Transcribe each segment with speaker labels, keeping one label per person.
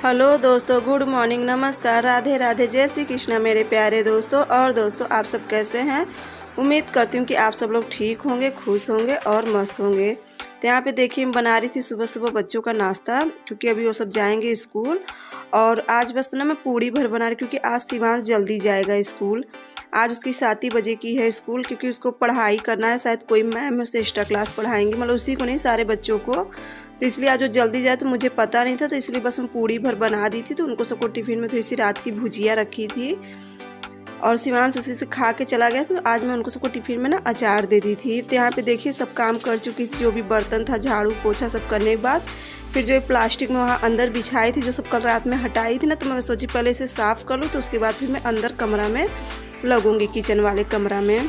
Speaker 1: Hello दोस्तों, good morning, नमस्कार, राधे राधे, जय श्री कृष्णा मेरे प्यारे दोस्तों। और दोस्तों, आप सब कैसे हैं? उम्मीद करती हूँ कि आप सब लोग ठीक होंगे, खुश होंगे और मस्त होंगे। तो यहाँ पे देखिए, मैं बना रही थी सुबह सुबह बच्चों का नाश्ता, क्योंकि अभी वो सब जाएंगे स्कूल। और आज बस ना मैं पूड़ी भर बना रही, क्योंकि आज शिवांश जल्दी जाएगा स्कूल। आज उसकी 7 बजे की है स्कूल, क्योंकि उसको पढ़ाई करना है। शायद कोई मैम उसे एक्स्ट्रा क्लास पढ़ाएंगी, मतलब उसी को नहीं, सारे बच्चों को। तो इसलिए आज वो जल्दी जाए, तो मुझे पता नहीं था, तो इसलिए बस मैं पूड़ी भर बना दी थी। तो उनको सबको टिफ़िन में थोड़ी सी रात की भुजिया रखी थी और शिवांश उसी से खा के चला गया। तो आज मैं उनको सबको टिफ़िन में ना अचार दे दी थी। तो यहाँ पे देखिए, सब काम कर चुकी थी, जो भी बर्तन था, झाड़ू पोछा सब करने के बाद फिर जो प्लास्टिक में वहाँ अंदर बिछाई थी, जो सब कल रात में हटाई थी ना, तो मैं सोची पहले इसे साफ़ कर लूँ, तो उसके बाद फिर मैं अंदर कमरा में लगूँगी, किचन वाले कमरा में।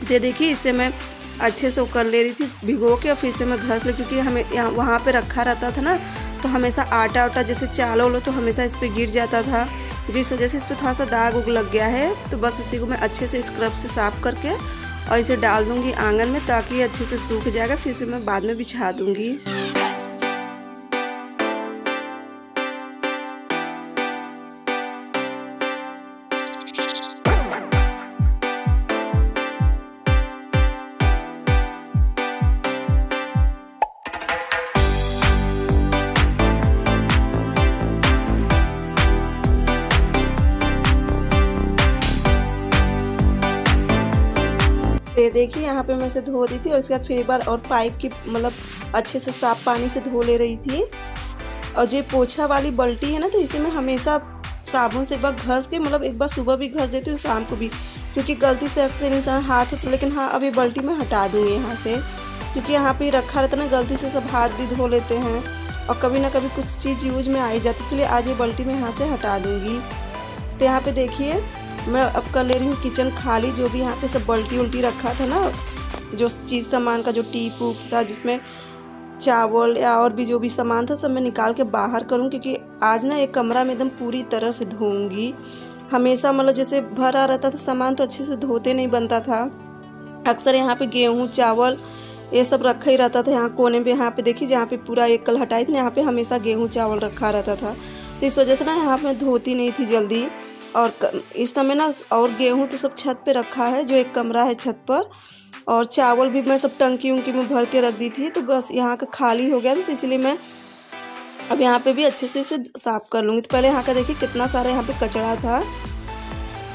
Speaker 1: तो देखिए, इससे मैं अच्छे से कर ले रही थी भिगो के, और फिर से मैं घस ली, क्योंकि हमें यहाँ वहाँ पे रखा रहता था ना, तो हमेशा आटा वाटा जैसे चावल लो तो हमेशा इस पर गिर जाता था, जिस वजह से इस पर थोड़ा सा दाग उग लग गया है। तो बस उसी को मैं अच्छे से स्क्रब से साफ़ करके और इसे डाल दूँगी आंगन में, ताकि ये अच्छे से सूख जाएगा। फिर से मैं बाद में बिछा दूँगी। ये देखिए, यहाँ पे मैं इसे धो दी थी और इसके बाद फिर एक बार और पाइप की मतलब अच्छे से साफ पानी से धो ले रही थी। और जो पोछा वाली बाल्टी है ना, तो इसे मैं हमेशा साबुन से एक बार घस के, मतलब एक बार सुबह भी घस देती हूँ, शाम को भी, क्योंकि गलती से अक्सर इंसान हाथ होता। लेकिन हाँ, अभी बाल्टी में हटा दूँगी यहाँ से, क्योंकि यहाँ पे रखा रहता ना, गलती से सब हाथ भी धो लेते हैं और कभी ना कभी कुछ चीज़ यूज में आई जाती, इसलिए आज ये बाल्टी में यहाँ से हटा दूँगी। तो यहाँ पे देखिए, मैं अब कर ले रही हूँ किचन खाली। जो भी यहाँ पे सब बाल्टी उल्टी रखा था ना, जो चीज़ सामान का जो टीप उप था, जिसमें चावल या और भी जो भी सामान था, सब मैं निकाल के बाहर करूँ, क्योंकि आज ना एक कमरा में एकदम पूरी तरह से धोऊंगी। हमेशा मतलब जैसे भरा रहता था सामान, तो अच्छे से धोते नहीं बनता था। अक्सर यहाँ पे गेहूँ चावल ये सब रखा ही रहता था। यहाँ कोने पे, यहाँ पे देखिए, जहाँ पे पूरा एक कल हटाई थी ना, यहाँ पे हमेशा गेहूँ चावल रखा रहता था। तो इस वजह से ना यहाँ पे धोती नहीं थी जल्दी। और इस समय ना, और गेहूं तो सब छत पे रखा है, जो एक कमरा है छत पर, और चावल भी मैं सब टंकी उंकी में भर के रख दी थी। तो बस यहाँ का खाली हो गया था, तो इसलिए मैं अब यहाँ पे भी अच्छे से इसे साफ़ कर लूँगी। तो पहले यहाँ का देखिए कितना सारा यहाँ पे कचरा था।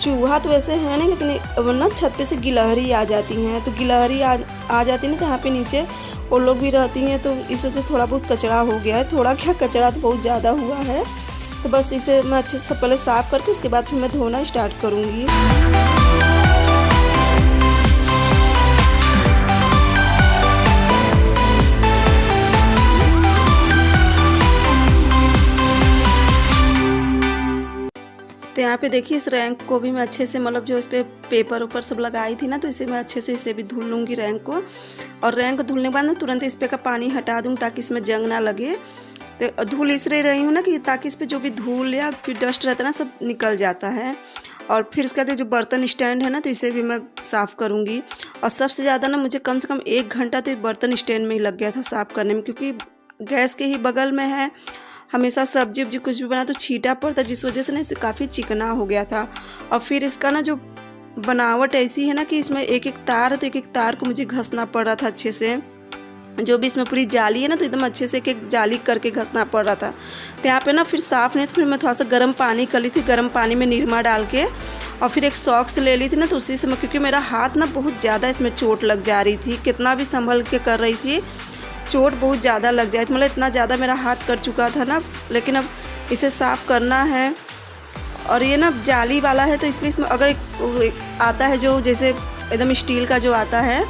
Speaker 1: चूहा तो वैसे है नहीं, लेकिन वरना छत पे से गिलहरी आ जाती हैं, तो गिलहरी आ जाती है, तो यहाँ पे नीचे वो लोग भी रहती हैं, तो इस वजह से थोड़ा बहुत कचरा हो गया है। थोड़ा क्या, कचरा तो बहुत ज़्यादा हुआ है। तो बस इसे मैं अच्छे से पहले साफ़ करके उसके बाद फिर मैं धोना स्टार्ट करूँगी। तो यहाँ पे देखिए, इस रैंक को भी मैं अच्छे से, मतलब जो इस पर पेपर ऊपर सब लगाई थी ना, तो इसे मैं अच्छे से इसे भी धुल लूँगी रैंक को। और रैंक धुलने के बाद ना तुरंत इस पर का पानी हटा दूँ, ताकि इसमें जंग ना लगे। तो धूल इसलिए रही हूँ ना, कि ताकि इस पर जो भी धूल या फिर डस्ट रहता है ना, सब निकल जाता है। और फिर उसके बाद जो बर्तन स्टैंड है ना, तो इसे भी मैं साफ़ करूँगी। और सबसे ज़्यादा ना, मुझे कम से कम 1 घंटा तो बर्तन स्टैंड में ही लग गया था साफ़ करने में, क्योंकि गैस के ही बगल में है। हमेशा सब्जी उब्जी कुछ भी बना तो छींटा पड़ता, जिस वजह से ना इसे काफ़ी चिकना हो गया था। और फिर इसका ना जो बनावट ऐसी है ना, कि इसमें एक एक तार है, तो एक एक तार को मुझे घसना पड़ रहा था अच्छे से। जो भी इसमें पूरी जाली है ना, तो एकदम अच्छे से एक एक जाली करके घसना पड़ रहा था। तो यहाँ पे ना फिर साफ़ नहीं, तो फिर मैं थोड़ा सा गर्म पानी कर ली थी, गर्म पानी में निरमा डाल के, और फिर एक सॉक्स ले ली थी ना, तो उसी से मैं, क्योंकि मेरा हाथ ना बहुत ज़्यादा इसमें चोट लग जा रही थी, कितना भी संभल के कर रही थी, चोट बहुत ज़्यादा लग जाए, मतलब इतना ज़्यादा मेरा हाथ कर चुका था ना। लेकिन अब इसे साफ़ करना है, और ये ना जाली वाला है, तो इसलिए इसमें अगर एक आता है जो जैसे एकदम स्टील का जो आता है,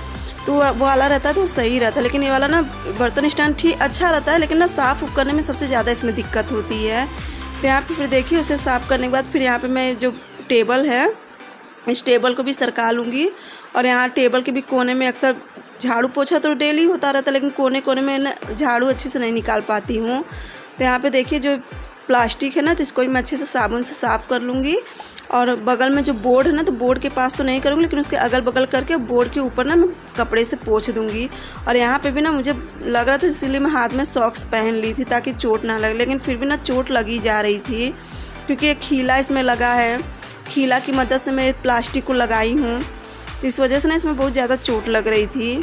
Speaker 1: तो वो वाला रहता है तो सही रहता है। लेकिन ये वाला ना बर्तन स्टैंड ठीक अच्छा रहता है, लेकिन ना साफ़ करने में सबसे ज़्यादा इसमें दिक्कत होती है। तो यहाँ पे फिर देखिए, उसे साफ़ करने के बाद फिर यहाँ पे मैं जो टेबल है, इस टेबल को भी सरका लूँगी। और यहाँ टेबल के भी कोने में अक्सर झाड़ू पोछा तो डेली होता रहता है, लेकिन कोने कोने में ना झाड़ू अच्छे से नहीं निकाल पाती हूँ। तो यहाँ पे देखिए, जो प्लास्टिक है ना, तो इसको भी मैं अच्छे से साबुन से साफ़ कर लूँगी। और बगल में जो बोर्ड है ना, तो बोर्ड के पास तो नहीं करूँगी, लेकिन उसके अगल बगल करके बोर्ड के ऊपर ना मैं कपड़े से पोंछ दूँगी। और यहाँ पे भी ना मुझे लग रहा था, इसीलिए मैं हाथ में सॉक्स पहन ली थी ताकि चोट ना लगे, लेकिन फिर भी ना चोट लगी जा रही थी, क्योंकि एक खीला इसमें लगा है। खीला की मदद से मैं प्लास्टिक को लगाई हूँ, तो इस वजह से ना इसमें बहुत ज़्यादा चोट लग रही थी।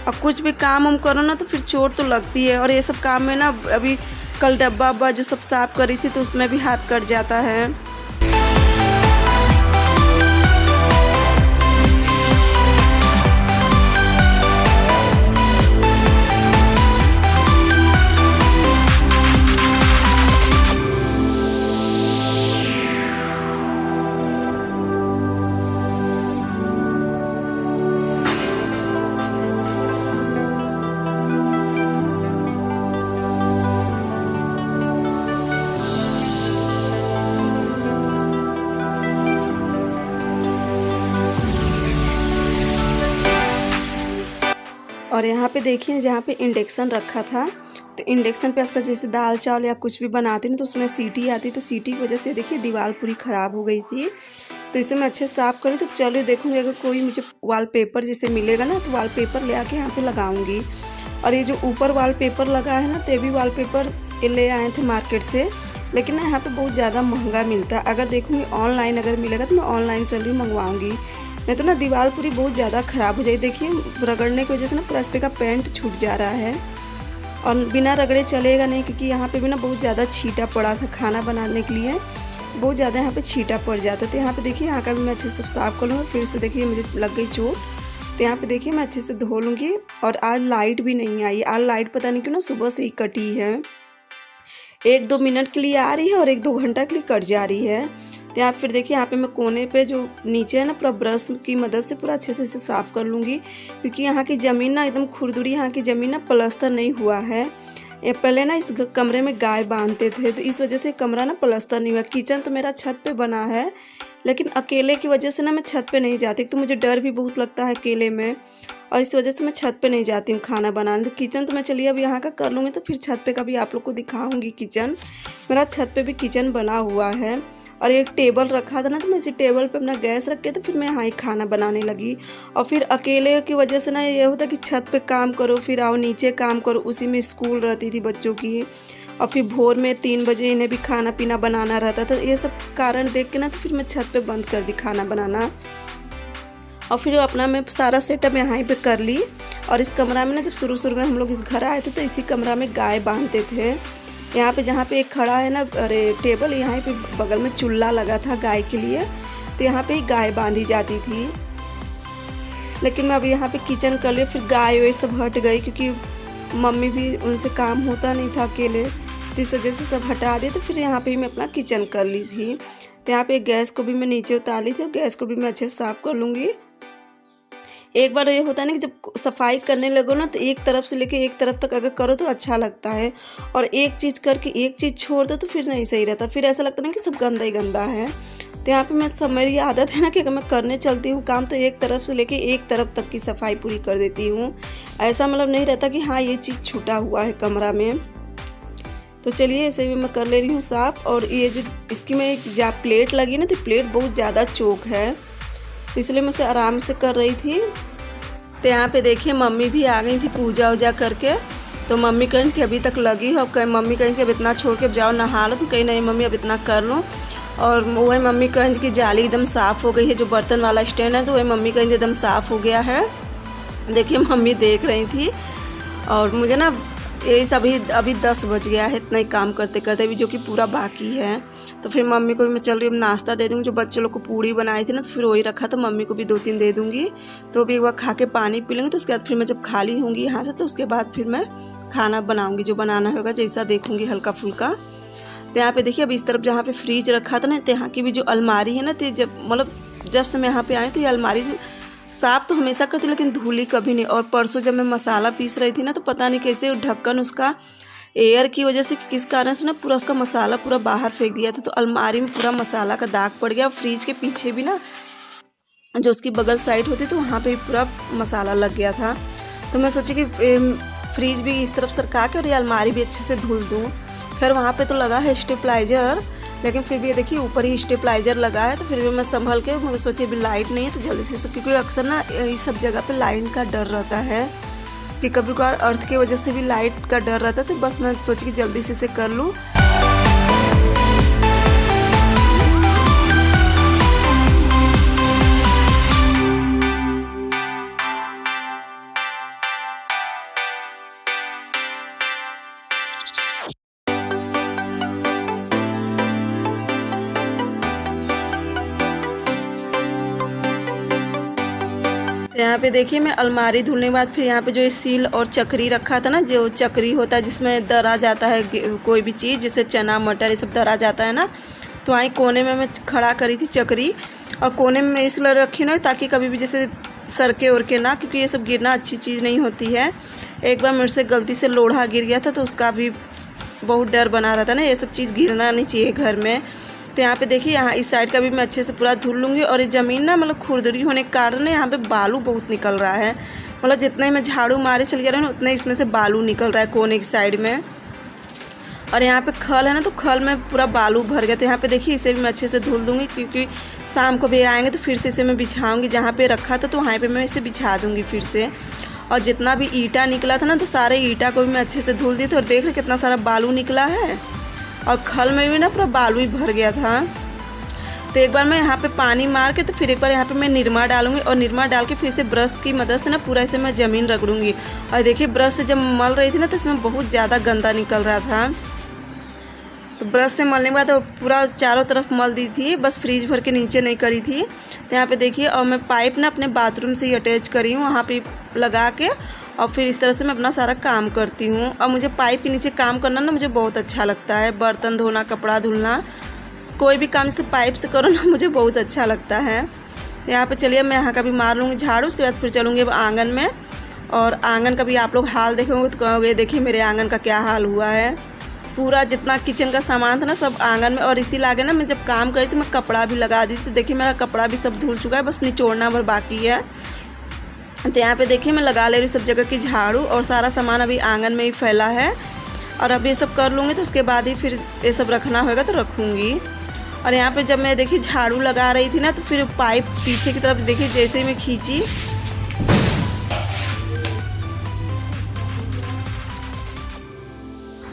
Speaker 1: और कुछ भी काम हम करो ना तो फिर चोट तो लगती है। और ये सब काम में ना अभी कल डब्बा वब्बा जो सब साफ़ करी थी, तो उसमें भी हाथ कट जाता है। और यहाँ पे देखिए, जहाँ पे इंडक्शन रखा था, तो इंडक्शन पे अक्सर जैसे दाल चावल या कुछ भी बनाती हूँ तो उसमें सीटी आती, तो सीटी की वजह से देखिए दीवार पूरी ख़राब हो गई थी। तो इसे मैं अच्छे से साफ़ करूँ। तो चलिए देखूँगी, अगर कोई मुझे वॉलपेपर जैसे मिलेगा ना, तो वॉलपेपर ले आके यहाँ पे लगाऊँगी। और ये जो ऊपर वॉलपेपर लगा है ना, तो भी वॉलपेपर ले आए थे मार्केट से, लेकिन ना यहाँ पे बहुत ज़्यादा महंगा मिलता है। अगर देखूँगी ऑनलाइन अगर मिलेगा तो मैं ऑनलाइन चल रही मंगवाऊँगी, नहीं तो ना दीवार पूरी बहुत ज़्यादा ख़राब हो जाएगी। देखिए रगड़ने की वजह से ना पूरा इस पे का पेंट छूट जा रहा है, और बिना रगड़े चलेगा नहीं, क्योंकि यहाँ पे भी ना बहुत ज़्यादा छींटा पड़ा था। खाना बनाने के लिए बहुत ज़्यादा यहाँ पे छींटा पड़ जाता। तो यहाँ पे देखिए, यहाँ का भी मैं अच्छे से साफ़ कर लूँगी। फिर से देखिए मुझे लग गई चोट, तो यहाँ पे देखिए मैं अच्छे से धो लूँगी। और आज लाइट भी नहीं आई, आज लाइट पता नहीं क्यों ना सुबह से ही कटी है। 1-2 मिनट के लिए आ रही है और 1-2 घंटा के लिए कट जा रही है। तो यहाँ फिर देखिए, यहाँ पे मैं कोने पे जो नीचे है ना, पूरा ब्रश की मदद से पूरा अच्छे से इसे साफ़ कर लूँगी, क्योंकि यहाँ की ज़मीन ना एकदम खुरदुरी, यहाँ की ज़मीन ना प्लास्टर नहीं हुआ है। ये पहले ना इस कमरे में गाय बांधते थे, तो इस वजह से कमरा ना प्लास्टर नहीं हुआ। किचन तो मेरा छत पे बना है, लेकिन अकेले की वजह से ना मैं छत पे नहीं जाती, तो मुझे डर भी बहुत लगता है अकेले में, और इस वजह से मैं छत पे नहीं जाती हूँ खाना बनाने। तो किचन तो मैं चलिए अब यहाँ का कर लूँगी, तो फिर छत पे का भी आप लोग को दिखाऊँगी किचन। मेरा छत पे भी किचन बना हुआ है। और एक टेबल रखा था ना, तो मैं इसी टेबल पे अपना गैस रख के तो फिर मैं यहाँ ही खाना बनाने लगी। और फिर अकेले की वजह से ना ये होता कि छत पे काम करो, फिर आओ नीचे काम करो। उसी में स्कूल रहती थी बच्चों की, और फिर भोर में 3 बजे इन्हें भी खाना पीना बनाना रहता था। ये सब कारण देख के ना तो फिर मैं छत पे बंद कर दी खाना बनाना, और फिर अपना मैं सारा सेटअप यहाँ पे कर ली। और इस कमरा में ना जब शुरू में हम लोग इस घर आए थे, तो इसी कमरा में गाय बांधते थे। यहाँ पे जहाँ पे एक खड़ा है ना, अरे टेबल, यहाँ पे बगल में चूल्हा लगा था गाय के लिए, तो यहाँ पे ही गाय बांधी जाती थी। लेकिन मैं अब यहाँ पे किचन कर लिया, फिर गाय वे सब हट गई, क्योंकि मम्मी भी उनसे काम होता नहीं था अकेले, तो इस वजह से सब हटा दिए। तो फिर यहाँ पे ही मैं अपना किचन कर ली थी। तो यहाँ पे गैस को भी मैं नीचे उतार ली थी, और गैस को भी मैं अच्छे से साफ़ कर लूँगी। एक बार ये होता है ना कि जब सफाई करने लगो ना, तो एक तरफ से लेके एक तरफ तक अगर करो तो अच्छा लगता है, और एक चीज़ करके एक चीज़ छोड़ दो तो फिर नहीं सही रहता, फिर ऐसा लगता है ना कि सब गंदा ही गंदा है। तो यहाँ पे मैं मेरी आदत है ना कि अगर मैं करने चलती हूँ काम, तो एक तरफ से लेके एक तरफ तक की सफाई पूरी कर देती हूँ। ऐसा मतलब नहीं रहता कि हाँ ये चीज़ छूटा हुआ है कमरा में। तो चलिए ऐसे भी मैं कर ले रही हूँ साफ़। और ये जो इसकी मैं जहाँ प्लेट लगी ना, तो प्लेट बहुत ज़्यादा चौक है, तो इसलिए मैं उसे आराम से कर रही थी। तो यहाँ पे देखिए मम्मी भी आ गई थी पूजा वूजा करके। तो मम्मी कहीं कि अभी तक लगी हो, अब मम्मी कहीं कि अब इतना छोड़ के अब जाओ नहा लो, तो कहीं नहीं मम्मी अब इतना कर लूँ। और वही मम्मी कहीं कि जाली एकदम साफ़ हो गई है, जो बर्तन वाला स्टैंड है, तो वही मम्मी कहीं एकदम साफ़ हो गया है। देखिए मम्मी देख रही थी, और मुझे ना यही सभी अभी 10 बज गया है इतना ही काम करते करते भी, जो कि पूरा बाकी है। तो फिर मम्मी को भी मैं चल रही हूँ नाश्ता दे दूँगी। जो बच्चे लोग को पूड़ी बनाई थी ना, तो फिर वही रखा, तो मम्मी को भी 2-3 दे दूँगी। तो अभी एक बार खा के पानी पी लेंगे, तो उसके बाद फिर मैं जब खाली होंगी यहाँ से, तो उसके बाद फिर मैं खाना बनाऊँगी, जो बनाना होगा जैसा देखूँगी हल्का फुल्का। तो यहाँ पे देखिए, अब इस तरफ जहाँ पे फ्रिज रखा था ना, तो यहाँ की भी जो अलमारी है ना, तो जब से मैं यहाँ पे आई तो ये अलमारी साफ़ तो हमेशा करती, लेकिन धूली कभी नहीं। और परसों जब मैं मसाला पीस रही थी ना, तो पता नहीं कैसे ढक्कन उसका एयर की वजह से किस कारण से ना पूरा उसका मसाला पूरा बाहर फेंक दिया था, तो अलमारी में पूरा मसाला का दाग पड़ गया। फ्रिज के पीछे भी ना जो उसकी बगल साइड होती, तो वहाँ पे भी पूरा मसाला लग गया था। तो मैं सोची कि फ्रिज भी इस तरफ सरका के और ये अलमारी भी अच्छे से धुल दूँ। खैर वहाँ पे तो लगा है स्टेबलाइजर, लेकिन फिर भी ये देखिए ऊपर ही स्टेबलाइजर लगा है। तो फिर भी मैं संभल के मगर सोचे अभी लाइट नहीं है तो जल्दी से, क्योंकि अक्सर ना इस सब जगह पे लाइन का डर रहता है कि कभी कभार अर्थ की वजह से भी लाइट का डर रहता है। तो बस मैं सोची कि जल्दी से इसे कर लूँ। यहाँ पे देखिए मैं अलमारी धुलने के बाद फिर यहाँ पे जो सील और चक्री रखा था ना, जो चक्री होता है जिसमें दरा जाता है कोई भी चीज़, जैसे चना मटर ये सब दरा जाता है ना, तो वहीं कोने में मैं खड़ा करी थी चक्री। और कोने में मैं इसलिए रखी ना ताकि कभी भी जैसे सरके उरके ना, क्योंकि ये सब गिरना अच्छी चीज़ नहीं होती है। एक बार मेरे से गलती से लोढ़ा गिर गया था तो उसका भी बहुत डर बना रहा था ना, ये सब चीज़ गिरना नहीं चाहिए घर में। तो यहाँ पे देखिए यहाँ इस साइड का भी मैं अच्छे से पूरा धुल लूँगी। और ये ज़मीन ना मतलब खुरदरी होने के कारण यहाँ पे बालू बहुत निकल रहा है, मतलब जितने मैं झाड़ू मारे चल गया ना उतने इसमें से बालू निकल रहा है कोने की साइड में। और यहाँ पे खल है ना, तो खल में पूरा बालू भर गया। तो यहाँ पे देखिए इसे भी मैं अच्छे से धुल दूँगी, क्योंकि शाम को भी आएँगे तो फिर से इसे मैं बिछाऊँगी। जहाँ पर रखा था तो वहाँ पर मैं इसे बिछा दूँगी फिर से। और जितना भी ईंटा निकला था ना तो सारे ईंटा को भी मैं अच्छे से धुल दी थी। और देख रहे कितना सारा बालू निकला है, और खल में भी ना पूरा बालू ही भर गया था। तो एक बार मैं यहाँ पे पानी मार के तो फिर एक बार यहाँ पे मैं निरमा डालूंगी। और निरमा डाल के फिर से ब्रश की मदद से ना पूरा इसे मैं ज़मीन रगड़ूंगी। और देखिए ब्रश से जब मल रही थी ना तो इसमें बहुत ज़्यादा गंदा निकल रहा था। तो ब्रश से मलने के बाद पूरा चारों तरफ मल दी थी, बस फ्रीज भर के नीचे नहीं करी थी। तो यहाँ पे देखिए और मैं पाइप ना अपने बाथरूम से ही अटैच करी हूँ, वहाँ पे लगा के, और फिर इस तरह से मैं अपना सारा काम करती हूँ। और मुझे पाइप के नीचे काम करना ना मुझे बहुत अच्छा लगता है, बर्तन धोना, कपड़ा धुलना, कोई भी काम से पाइप से करो ना मुझे बहुत अच्छा लगता है। तो यहाँ पे चलिए मैं यहाँ का भी मार लूँगी झाड़ू, उसके बाद फिर चलूँगी अब आंगन में। और आंगन का भी आप लोग हाल देखेंगे तो कहोगे देखिए मेरे आंगन का क्या हाल हुआ है। पूरा जितना किचन का सामान था ना सब आंगन में। और इसी लागे ना मैं जब काम करी तो मैं कपड़ा भी लगा दी थी। तो देखिए मेरा कपड़ा भी सब धुल चुका है, बस निचोड़ना भर बाकी है। तो यहाँ पे देखिए मैं लगा ले रही हूँ सब जगह की झाड़ू, और सारा सामान अभी आंगन में ही फैला है। और अब ये सब कर लूँगी तो उसके बाद ही फिर ये सब रखना होगा तो रखूँगी। और यहाँ पे जब मैं देखिए झाड़ू लगा रही थी ना तो फिर पाइप पीछे की तरफ देखिए जैसे ही मैं खींची,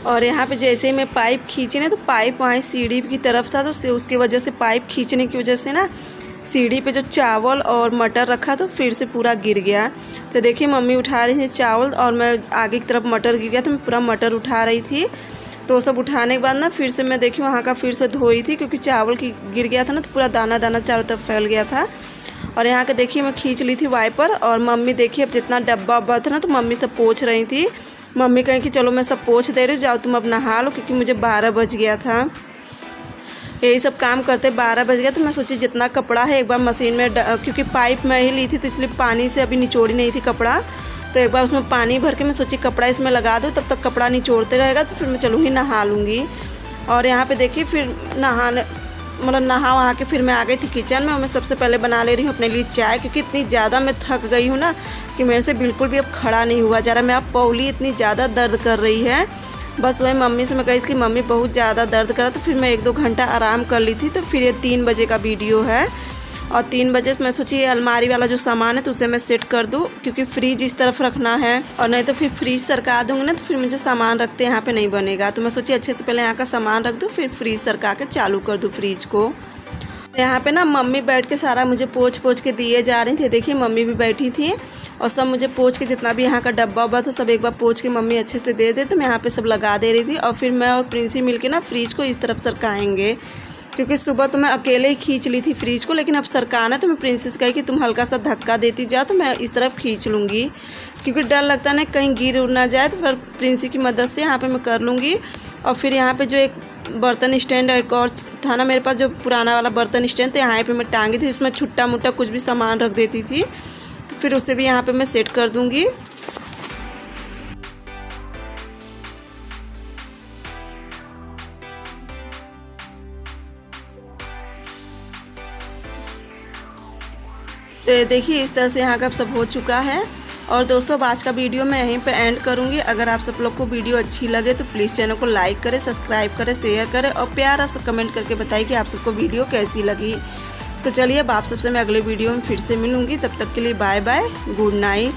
Speaker 1: और यहाँ पे जैसे ही मैं पाइप खींची ना तो पाइप वहाँ सीढ़ी की तरफ था, तो उसकी वजह से पाइप खींचने की वजह से ना सीढ़ी पे जो चावल और मटर रखा तो फिर से पूरा गिर गया। तो देखिए मम्मी उठा रही थी चावल और मैं आगे की तरफ मटर गिर गया तो मैं पूरा मटर उठा रही थी। तो सब उठाने के बाद ना फिर से मैं देखी वहाँ का फिर से धोई थी, क्योंकि चावल की गिर गया था ना तो पूरा दाना दाना चारों तरफ फैल गया था। और यहाँ के देखिए मैं खींच ली थी वाइपर, और मम्मी देखिए अब जितना डब्बा वब्बा था ना तो मम्मी सब पोंछ रही थी। मम्मी कहें कि चलो मैं सब पोंछ दे रही हूँ, जाओ तुम अब नहा लो, क्योंकि मुझे 12 बज गया था। यही सब काम करते 12 बज गया। तो मैं सोची जितना कपड़ा है एक बार मशीन में क्योंकि पाइप मैं ही ली थी तो इसलिए पानी से अभी निचोड़ी नहीं थी कपड़ा, तो एक बार उसमें पानी भर के मैं सोची कपड़ा इसमें लगा दूँ, तब तक कपड़ा निचोड़ते रहेगा तो फिर मैं चलूँगी नहा लूँगी। और यहाँ पे देखिए फिर नहा वहाँ के फिर मैं आ गई थी किचन में, और मैं सबसे पहले बना ले रही हूँ अपने लिए चाय, क्योंकि इतनी ज़्यादा मैं थक गई हूँ ना कि मेरे से बिल्कुल भी अब खड़ा नहीं हुआ जा रहा। मैं अब पौली इतनी ज़्यादा दर्द कर रही है, बस वही मम्मी से मैं कही थी कि मम्मी बहुत ज़्यादा दर्द करा, तो फिर मैं 1-2 घंटा आराम कर ली थी। तो फिर ये 3 बजे का वीडियो है, और 3 बजे मैं सोची ये अलमारी वाला जो सामान है तो उसे मैं सेट कर दूँ, क्योंकि फ्रिज इस तरफ रखना है, और नहीं तो फिर फ्रिज सरका दूँगी ना तो फिर मुझे सामान रखते यहाँ पे नहीं बनेगा। तो मैं सोची अच्छे से पहले यहाँ का सामान रख दूँ, फिर फ्रिज सरका के चालू कर दूँ फ्रिज को। यहाँ पे ना मम्मी बैठ के सारा मुझे पोंछ के दिए जा रही थी। देखिए मम्मी भी बैठी थी और सब मुझे पोंछ के जितना भी यहाँ का डब्बा उब्बा था सब एक बार पोंछ के मम्मी अच्छे से दे दे, तो मैं यहाँ पे सब लगा दे रही थी। और फिर मैं और प्रिंसी मिलके ना फ्रिज को इस तरफ सरकाएंगे, क्योंकि सुबह तो मैं अकेले ही खींच ली थी फ्रिज को, लेकिन अब सरकाना तो मैं प्रिंसी से कही कि तुम हल्का सा धक्का देती जाओ तो मैं इस तरफ खींच लूँगी, क्योंकि डर लगता ना कहीं गिर उड़ ना जाए। तो फिर प्रिंसी की मदद से यहाँ पर मैं कर लूँगी। और फिर यहाँ पे जो एक बर्तन स्टैंड एक और था ना मेरे पास, जो पुराना वाला बर्तन स्टैंड, तो यहाँ पे मैं टांगी थी, उसमें छुट्टा मुट्टा कुछ भी सामान रख देती थी, तो फिर उसे भी यहाँ पे मैं सेट कर दूँगी। तो देखिए इस तरह से यहाँ का सब हो चुका है। और दोस्तों अब आज का वीडियो मैं यहीं पे एंड करूँगी। अगर आप सब लोग को वीडियो अच्छी लगे तो प्लीज़ चैनल को लाइक करें, सब्सक्राइब करें, शेयर करें और प्यारा सा कमेंट करके बताइए कि आप सबको वीडियो कैसी लगी। तो चलिए अब आप सबसे मैं अगले वीडियो में फिर से मिलूँगी। तब तक के लिए बाय बाय, गुड नाइट।